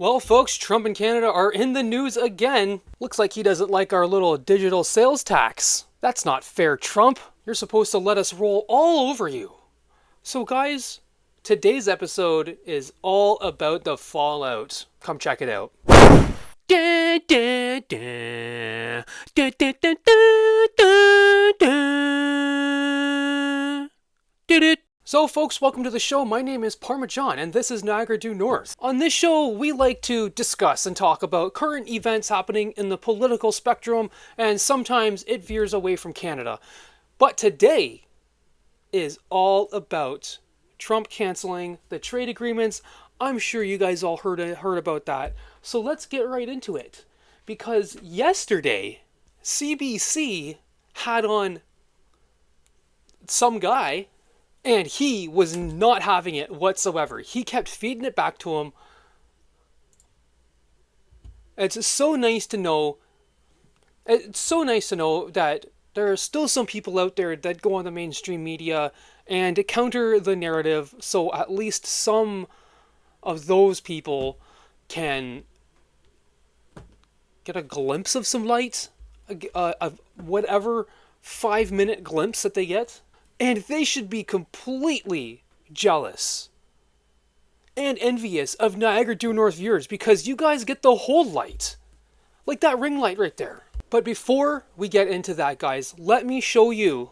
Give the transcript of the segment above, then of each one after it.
Well, folks, Trump and Canada are in the news again. Looks like he doesn't like our little digital sales tax. That's not fair, Trump. You're supposed to let us roll all over you. So, guys, today's episode is all about the fallout. Come check it out. Da, da, da. Da, da, da, da, da, da. So folks, welcome to the show. My name is Parmesan and this is Niagara Due North. On this show, we like to discuss and talk about current events happening in the political spectrum, and sometimes it veers away from Canada. But today is all about Trump canceling the trade agreements. I'm sure you guys all heard about that. So let's get right into it. Because yesterday, CBC had on some guy, and he was not having it whatsoever. He kept feeding it back to him. It's so nice to know. It's so nice to know that there are still some people out there that go on the mainstream media and counter the narrative, so at least some of those people can get a glimpse of some light, of whatever 5-minute glimpse that they get. And they should be completely jealous and envious of Niagara Due North viewers because you guys get the whole light. Like that ring light right there. But before we get into that, guys, let me show you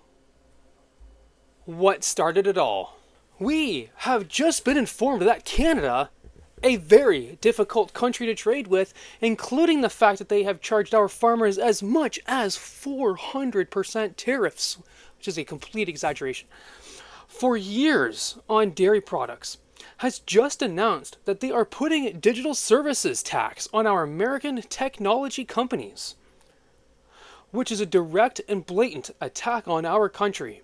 what started it all. We have just been informed that Canada, a very difficult country to trade with, including the fact that they have charged our farmers as much as 400% tariffs, which is a complete exaggeration, for years on dairy products, has just announced that they are putting digital services tax on our American technology companies, which is a direct and blatant attack on our country.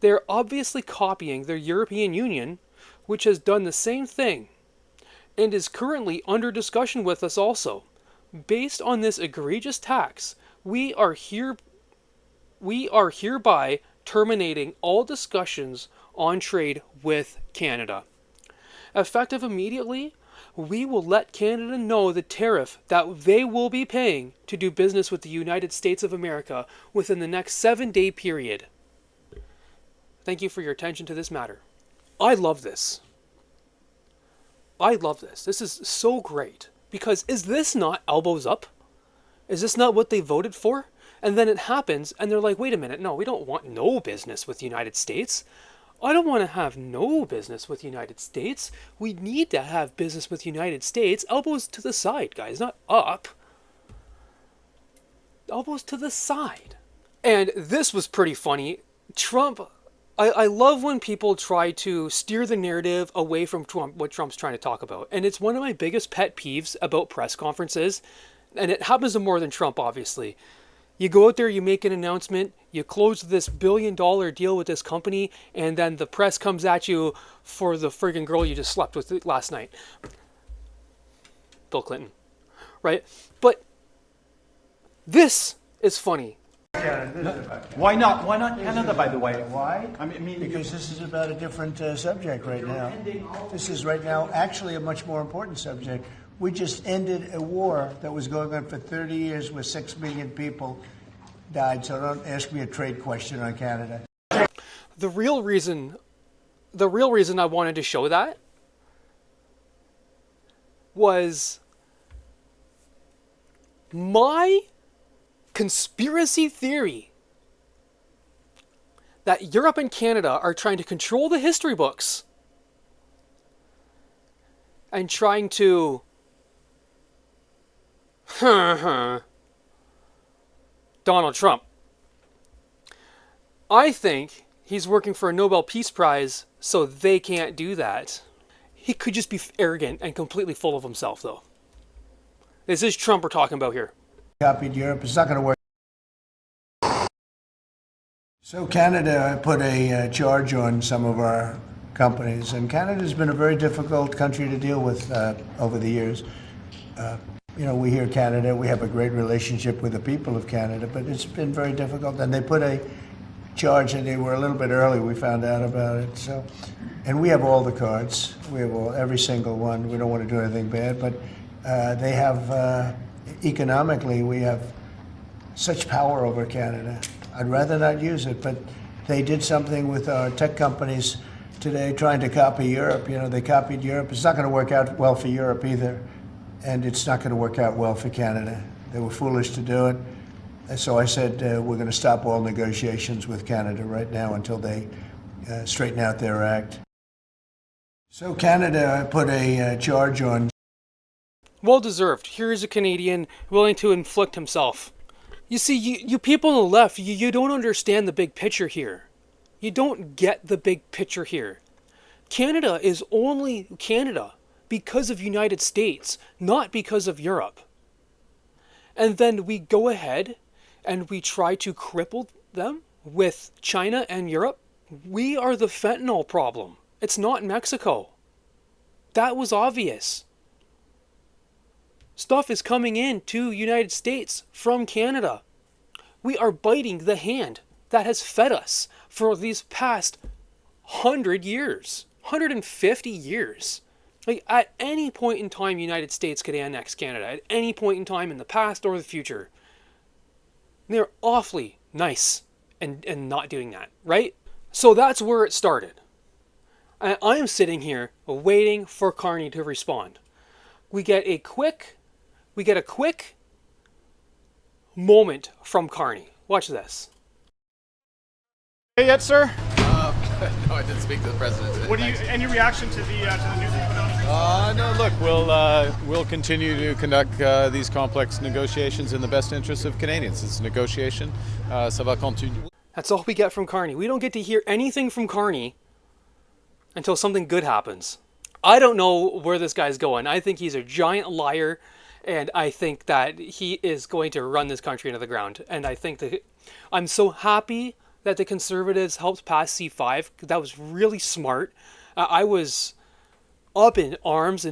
They are obviously copying the European Union, which has done the same thing and is currently under discussion with us also. Based on this egregious tax, we are hereby terminating all discussions on trade with Canada. Effective immediately, we will let Canada know the tariff that they will be paying to do business with the United States of America within the next 7-day period. Thank you for your attention to this matter. I love this. I love this. This is so great. Because is this not elbows up? Is this not what they voted for? And then it happens, and they're like, wait a minute, no, we don't want no business with the United States. I don't want to have no business with the United States. We need to have business with the United States. Elbows to the side, guys, not up. Elbows to the side. And this was pretty funny. Trump, I love when people try to steer the narrative away from Trump, what Trump's trying to talk about. And it's one of my biggest pet peeves about press conferences. And it happens to more than Trump, obviously. You go out there, you make an announcement, you close this $1 billion deal with this company, and then the press comes at you for the friggin' girl you just slept with last night. Bill Clinton. Right? But this is funny. Why not? Why not Canada, by the way? Why? I mean, because this is about a different subject right now. This is right now actually a much more important subject. We just ended a war that was going on for 30 years where 6 million people died. So don't ask me a trade question on Canada. The real reason I wanted to show that was my conspiracy theory that Europe and Canada are trying to control the history books and trying to Donald Trump. I think he's working for a Nobel Peace Prize, so they can't do that. He could just be arrogant and completely full of himself, though. This is Trump we're talking about here. Copied Europe. It's not going to work. So Canada put a charge on some of our companies, and Canada's been a very difficult country to deal with over the years. We hear Canada, we have a great relationship with the people of Canada, but it's been very difficult. And they put a charge, and they were a little bit early, we found out about it. And we have all the cards. We have every single one. We don't want to do anything bad, but They have, economically, we have such power over Canada. I'd rather not use it, but they did something with our tech companies today trying to copy Europe. You know, they copied Europe. It's not going to work out well for Europe either, and it's not going to work out well for Canada. They were foolish to do it. And so I said, we're going to stop all negotiations with Canada right now until they straighten out their act. So Canada put a charge on. Well deserved. Here is a Canadian willing to inflict himself. You see, you people on the left, you don't understand the big picture here. You don't get the big picture here. Canada is only Canada because of United States, not because of Europe. And then we go ahead and we try to cripple them with China and Europe. We are the fentanyl problem. It's not Mexico. That was obvious. Stuff is coming in to United States from Canada. We are biting the hand that has fed us for these past 100 years, 150 years. Like, at any point in time, United States could annex Canada. At any point in time in the past or the future. They're awfully nice and not doing that, right? So that's where it started. I am sitting here waiting for Carney to respond. We get a quick moment from Carney. Watch this. Hey yet, sir? No, I didn't speak to the president today. What do you? Thanks. Any reaction to the news that you put out? No, look, we'll continue to conduct these complex negotiations in the best interest of Canadians. It's a negotiation. Ça va continuer. That's all we get from Carney. We don't get to hear anything from Carney until something good happens. I don't know where this guy's going. I think he's a giant liar, and I think that he is going to run this country into the ground. And I think that I'm so happy that the Conservatives helped pass C5. That was really smart. I was up in arms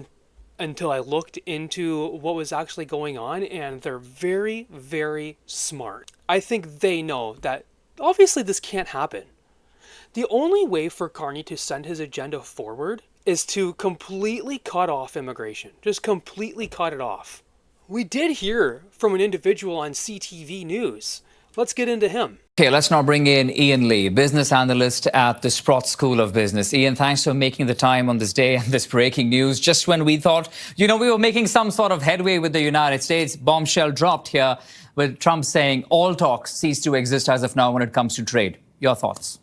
until I looked into what was actually going on, and they're very, very smart. I think they know that obviously this can't happen. The only way for Carney to send his agenda forward is to completely cut off immigration. Just completely cut it off. We did hear from an individual on CTV News. Let's get into him. Okay, let's now bring in Ian Lee, business analyst at the Sprott School of Business. Ian, thanks for making the time on this day and this breaking news. Just when we thought, we were making some sort of headway with the United States, bombshell dropped here with Trump saying all talks cease to exist as of now when it comes to trade. Your thoughts?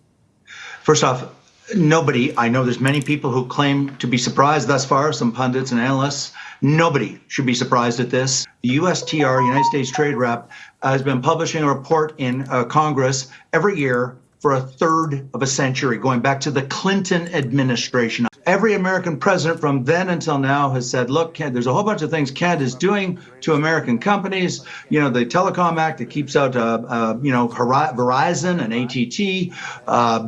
First off, nobody, I know there's many people who claim to be surprised thus far, some pundits and analysts. Nobody should be surprised at this. The USTR, United States Trade Rep, has been publishing a report in Congress every year for a third of a century, going back to the Clinton administration. Every American president from then until now has said, look, there's a whole bunch of things Canada's doing to American companies. You know, the Telecom Act that keeps out, Verizon and AT&T,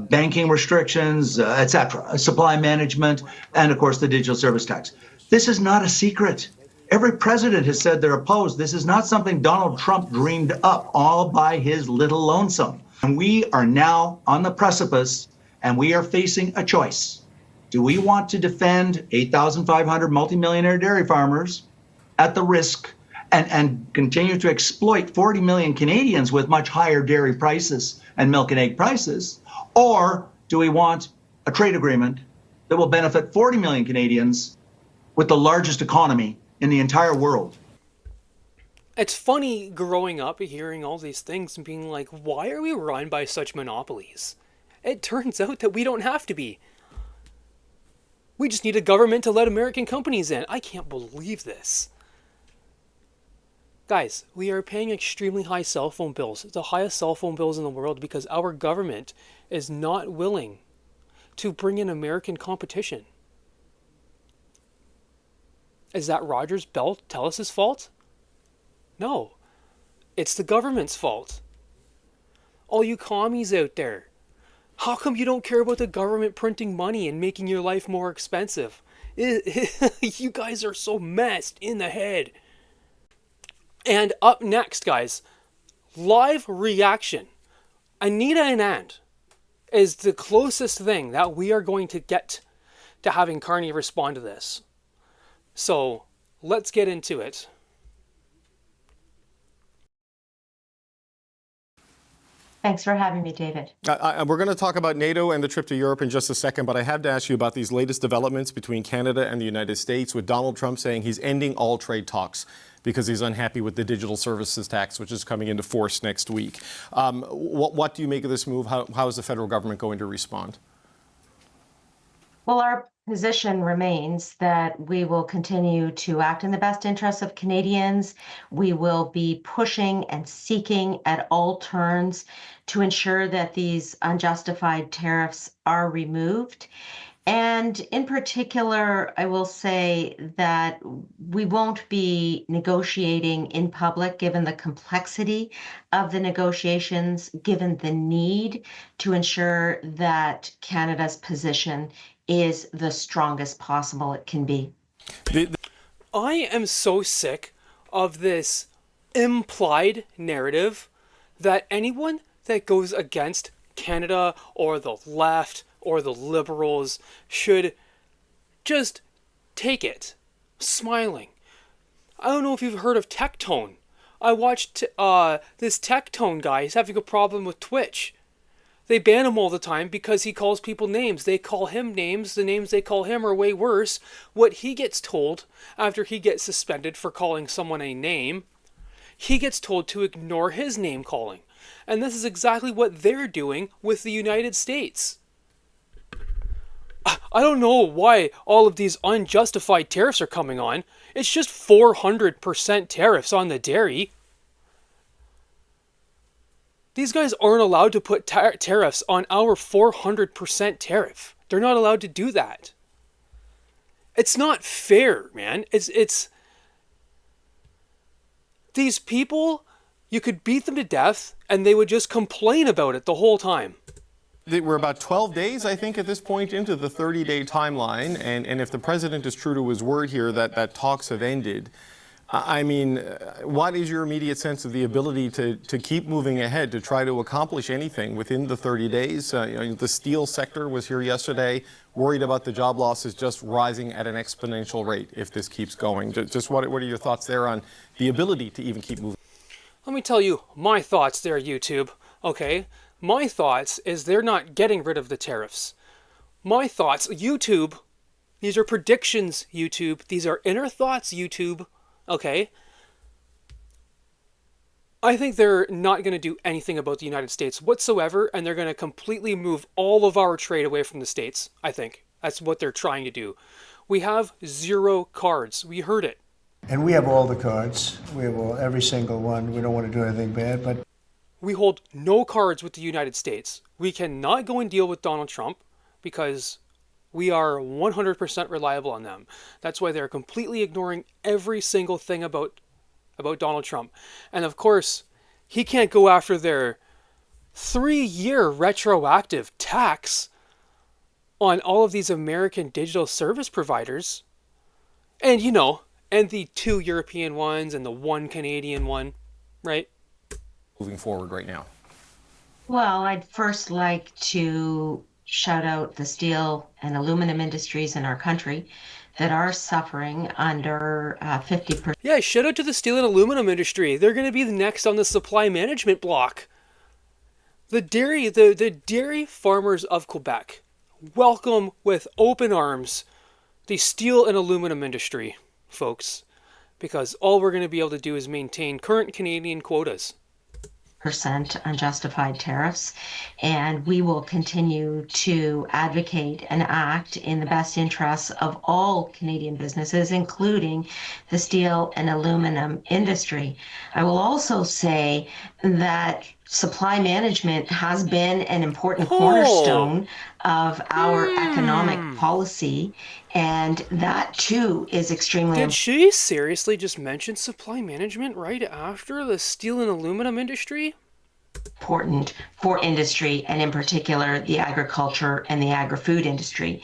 banking restrictions, etc., supply management, and, of course, the digital service tax. This is not a secret. Every president has said they're opposed. This is not something Donald Trump dreamed up all by his little lonesome. And we are now on the precipice, and we are facing a choice. Do we want to defend 8,500 multimillionaire dairy farmers at the risk and continue to exploit 40 million Canadians with much higher dairy prices and milk and egg prices? Or do we want a trade agreement that will benefit 40 million Canadians with the largest economy in the entire world? It's funny growing up hearing all these things and being like, why are we run by such monopolies? It turns out that we don't have to be. We just need a government to let American companies in. I can't believe this. Guys, we are paying extremely high cell phone bills. It's the highest cell phone bills in the world because our government is not willing to bring in American competition. Is that Rogers Bell Telus' fault? No. It's the government's fault. All you commies out there, how come you don't care about the government printing money and making your life more expensive? You guys are so messed in the head. And up next, guys, live reaction. Anita Anand is the closest thing that we are going to get to having Carney respond to this. So let's get into it. Thanks for having me, David. We're going to talk about NATO and the trip to Europe in just a second, but I have to ask you about these latest developments between Canada and the United States, with Donald Trump saying he's ending all trade talks because he's unhappy with the digital services tax, which is coming into force next week. What do you make of this move? How is the federal government going to respond? Well, our position remains that we will continue to act in the best interests of Canadians. We will be pushing and seeking at all turns to ensure that these unjustified tariffs are removed. And in particular, I will say that we won't be negotiating in public given the complexity of the negotiations, given the need to ensure that Canada's position is the strongest possible it can be. I am so sick of this implied narrative that anyone that goes against Canada or the left or the liberals should just take it, smiling. I don't know if you've heard of Tectone. I watched this Tectone guy. He's having a problem with Twitch. They ban him all the time because he calls people names. They call him names. The names they call him are way worse. What he gets told after he gets suspended for calling someone a name, he gets told to ignore his name calling. And this is exactly what they're doing with the United States. I don't know why all of these unjustified tariffs are coming on. It's just 400% tariffs on the dairy. These guys aren't allowed to put tariffs on our 400% tariff. They're not allowed to do that. It's not fair, man. It's these people, you could beat them to death and they would just complain about it the whole time. We're about 12 days, I think, at this point into the 30-day timeline. And if the president is true to his word here that talks have ended, I mean, what is your immediate sense of the ability to keep moving ahead, to try to accomplish anything within the 30 days? The steel sector was here yesterday, worried about the job losses just rising at an exponential rate if this keeps going. Just what are your thoughts there on the ability to even keep moving? Let me tell you my thoughts there, YouTube. Okay? My thoughts is they're not getting rid of the tariffs. My thoughts, YouTube, these are predictions, YouTube. These are inner thoughts, YouTube. Okay? I think they're not going to do anything about the United States whatsoever, and they're going to completely move all of our trade away from the States, I think. That's what they're trying to do. We have 0 cards. We heard it. And we have all the cards. We have every single one. We don't want to do anything bad, but We hold no cards with the United States. We cannot go and deal with Donald Trump because we are 100% reliable on them. That's why they're completely ignoring every single thing about Donald Trump. And of course, he can't go after their 3-year retroactive tax on all of these American digital service providers. And, and the 2 European ones and the 1 Canadian one, right? Moving forward right now? Well, I'd first like to shout out the steel and aluminum industries in our country that are suffering under 50%. Yeah, shout out to the steel and aluminum industry. They're going to be the next on the supply management block. The dairy farmers of Quebec welcome with open arms the steel and aluminum industry, folks, because all we're going to be able to do is maintain current Canadian quotas. Unjustified tariffs, and we will continue to advocate and act in the best interests of all Canadian businesses, including the steel and aluminum industry. I will also say that supply management has been an important cornerstone of our economic policy, and that too is extremely Did she seriously just mention supply management right after the steel and aluminum industry? important for industry, and in particular the agriculture and the agri-food industry.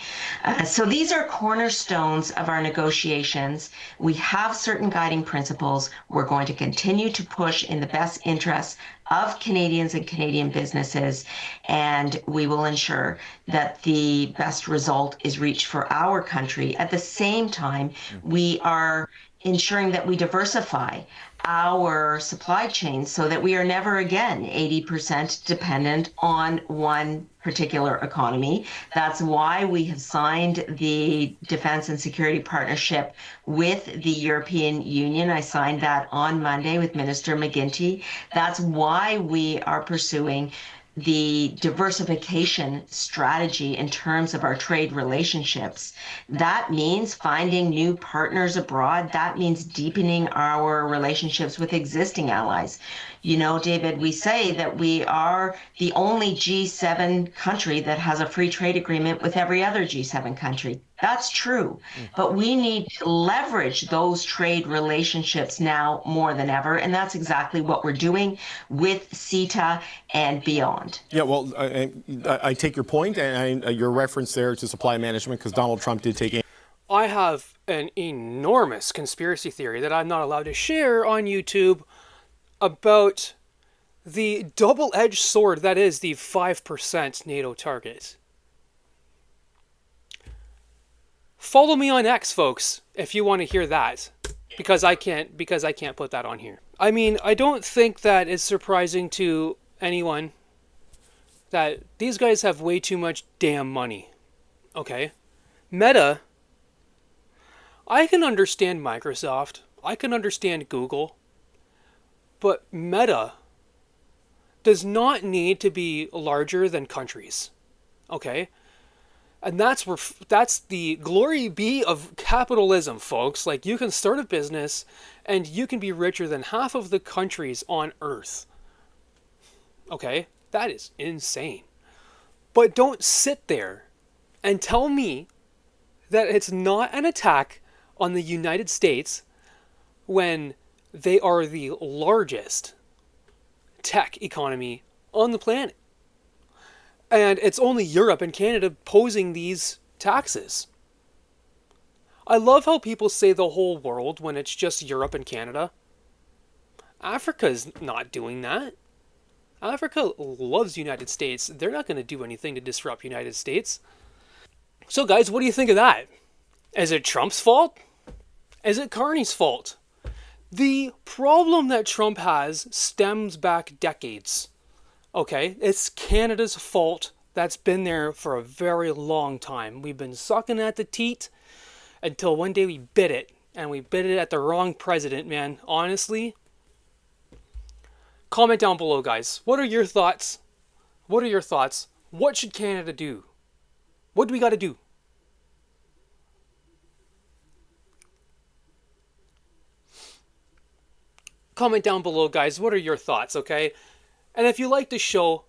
So these are cornerstones of our negotiations. We have certain guiding principles. We're going to continue to push in the best interests of Canadians and Canadian businesses, and we will ensure that the best result is reached for our country. At the same time, we are ensuring that we diversify our supply chain so that we are never again 80% dependent on one particular economy. That's why we have signed the Defense and Security Partnership with the European Union. I signed that on Monday with Minister McGuinty. That's why we are pursuing the diversification strategy in terms of our trade relationships. That means finding new partners abroad. That means deepening our relationships with existing allies. You know, David, we say that we are the only G7 country that has a free trade agreement with every other G7 country. That's true, but we need to leverage those trade relationships now more than ever, and that's exactly what we're doing with CETA and beyond. Yeah, well, I take your point and your reference there to supply management, because Donald Trump did take. I have an enormous conspiracy theory that I'm not allowed to share on YouTube about the double-edged sword that is the 5% NATO target. Follow me on X, folks, if you want to hear that, because I can't put that on here. I mean, I don't think that it's surprising to anyone that these guys have way too much damn money. Okay? Meta, I can understand Microsoft, I can understand Google, but Meta does not need to be larger than countries. Okay? And that's the glory be of capitalism, folks. Like, you can start a business and you can be richer than half of the countries on Earth. Okay? That is insane. But don't sit there and tell me that it's not an attack on the United States when they are the largest tech economy on the planet. And it's only Europe and Canada posing these taxes. I love how people say the whole world when it's just Europe and Canada. Africa's not doing that. Africa loves the United States. They're not going to do anything to disrupt the United States. So guys, what do you think of that? Is it Trump's fault? Is it Carney's fault? The problem that Trump has stems back decades. Okay, it's Canada's fault. That's been there for a very long time. We've been sucking at the teat until one day we bit it. And we bit it at the wrong president, man. Honestly. Comment down below, guys. What are your thoughts? What are your thoughts? What should Canada do? What do we got to do? Comment down below, guys. What are your thoughts, okay? And if you like the show,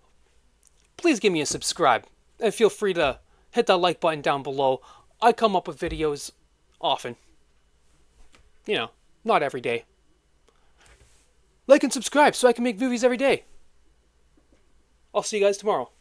please give me a subscribe. And feel free to hit that like button down below. I come up with videos often. You know, not every day. Like and subscribe so I can make movies every day. I'll see you guys tomorrow.